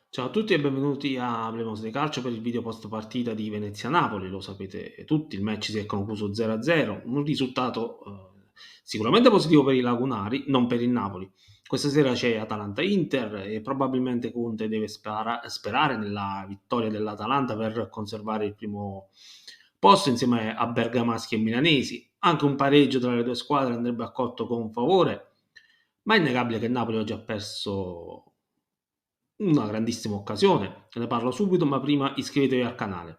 Ciao a tutti e benvenuti a Hablemos de Calcio per il video post partita di Venezia-Napoli. Lo sapete tutti, il match si è concluso 0-0, un risultato sicuramente positivo per i lagunari, non per il Napoli. Questa sera c'è Atalanta-Inter e probabilmente Conte deve sperare nella vittoria dell'Atalanta per conservare il primo posto insieme a bergamaschi e milanesi. Anche un pareggio tra le due squadre andrebbe accolto con favore, ma è innegabile che il Napoli oggi ha perso una grandissima occasione, ne parlo subito, ma prima iscrivetevi al canale.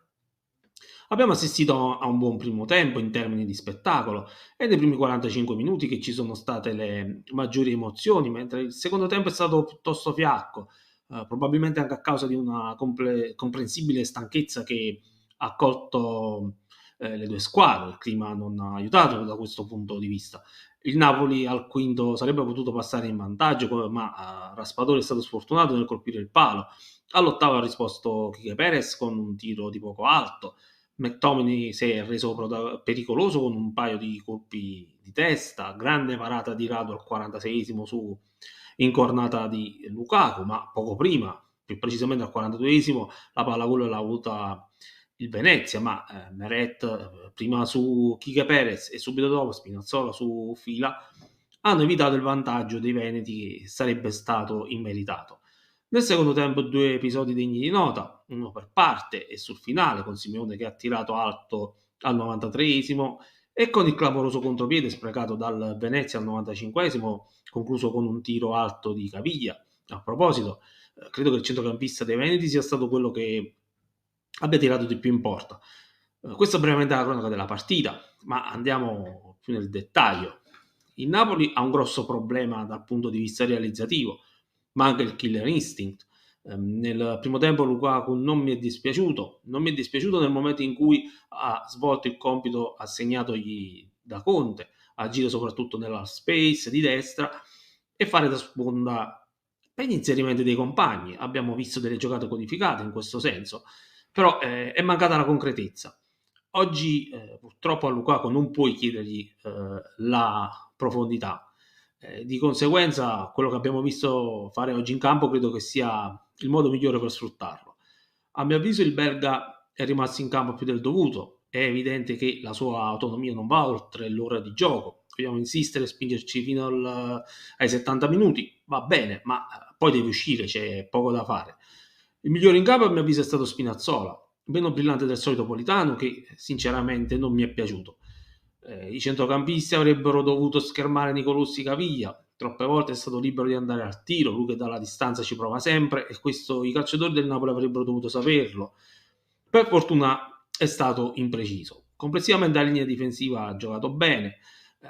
Abbiamo assistito a un buon primo tempo in termini di spettacolo e nei primi 45 minuti che ci sono state le maggiori emozioni, mentre il secondo tempo è stato piuttosto fiacco, probabilmente anche a causa di una comprensibile stanchezza che ha colto le due squadre. Il clima non ha aiutato da questo punto di vista. Il Napoli al quinto sarebbe potuto passare in vantaggio, ma Raspadori è stato sfortunato nel colpire il palo. All'ottavo ha risposto Quique Perez con un tiro di poco alto. McTominay si è reso pericoloso con un paio di colpi di testa, grande parata di Rado al 46esimo su incornata di Lukaku, ma poco prima, più precisamente al 42esimo, la palla gol l'ha avuta il Venezia, ma Meret prima su Quique Perez e subito dopo Spinazzola su Fila hanno evitato il vantaggio dei Veneti che sarebbe stato immeritato. Nel secondo tempo due episodi degni di nota, uno per parte e sul finale con Simeone che ha tirato alto al 93esimo e con il clamoroso contropiede sprecato dal Venezia al 95esimo, concluso con un tiro alto di Caviglia. A proposito, credo che il centrocampista dei Veneti sia stato quello che abbia tirato di più in porta. Questa brevemente è la cronaca della partita, ma andiamo più nel dettaglio. Il Napoli ha un grosso problema dal punto di vista realizzativo, ma anche il killer instinct. Nel primo tempo Lukaku non mi è dispiaciuto nel momento in cui ha svolto il compito assegnatogli da Conte, agire soprattutto nella space di destra e fare da sponda per gli inserimenti dei compagni. Abbiamo visto delle giocate codificate in questo senso, però è mancata la concretezza. Oggi purtroppo a Lukaku non puoi chiedergli la profondità. Di conseguenza, quello che abbiamo visto fare oggi in campo credo che sia il modo migliore per sfruttarlo. A mio avviso, il belga è rimasto in campo più del dovuto. È evidente che la sua autonomia non va oltre l'ora di gioco. Dobbiamo insistere e spingerci fino ai 70 minuti, va bene, ma poi deve uscire, c'è poco da fare. Il migliore in campo, a mio avviso, è stato Spinazzola, meno brillante del solito Politano, che sinceramente non mi è piaciuto. I centrocampisti avrebbero dovuto schermare Nicolussi Caviglia. Troppe volte è stato libero di andare al tiro, lui che dalla distanza ci prova sempre e questo i calciatori del Napoli avrebbero dovuto saperlo. Per fortuna è stato impreciso. Complessivamente la linea difensiva ha giocato bene.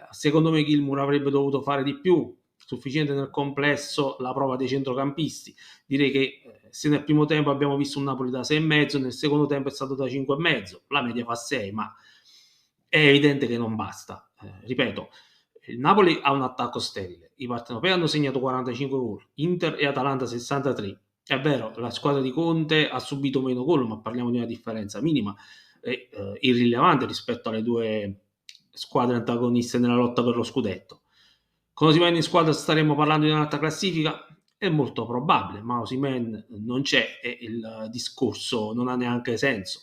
Secondo me Gilmour avrebbe dovuto fare di più, sufficiente nel complesso la prova dei centrocampisti. Direi che se nel primo tempo abbiamo visto un Napoli da 6,5, nel secondo tempo è stato da 5,5, la media fa 6, ma è evidente che non basta. Ripeto, il Napoli ha un attacco sterile, i partenopei hanno segnato 45 gol, Inter e Atalanta 63. È vero, la squadra di Conte ha subito meno gol, ma parliamo di una differenza minima e irrilevante rispetto alle due squadre antagoniste nella lotta per lo scudetto. Con Osimhen in squadra staremo parlando di un'altra classifica? È molto probabile, ma Osimhen non c'è e il discorso non ha neanche senso.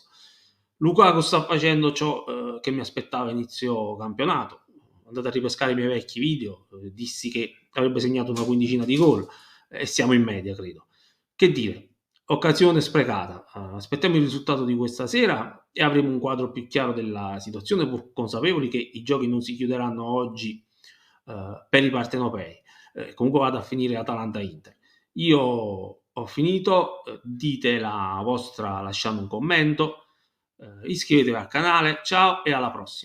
Lukaku sta facendo ciò che mi aspettavo a inizio campionato. Andate a ripescare i miei vecchi video, dissi che avrebbe segnato una quindicina di gol e siamo in media, credo. Che dire, occasione sprecata. Aspettiamo il risultato di questa sera e avremo un quadro più chiaro della situazione, pur consapevoli che i giochi non si chiuderanno oggi per i partenopei. Comunque vado a finire Atalanta-Inter. Io ho finito, dite la vostra lasciando un commento, iscrivetevi al canale, ciao e alla prossima.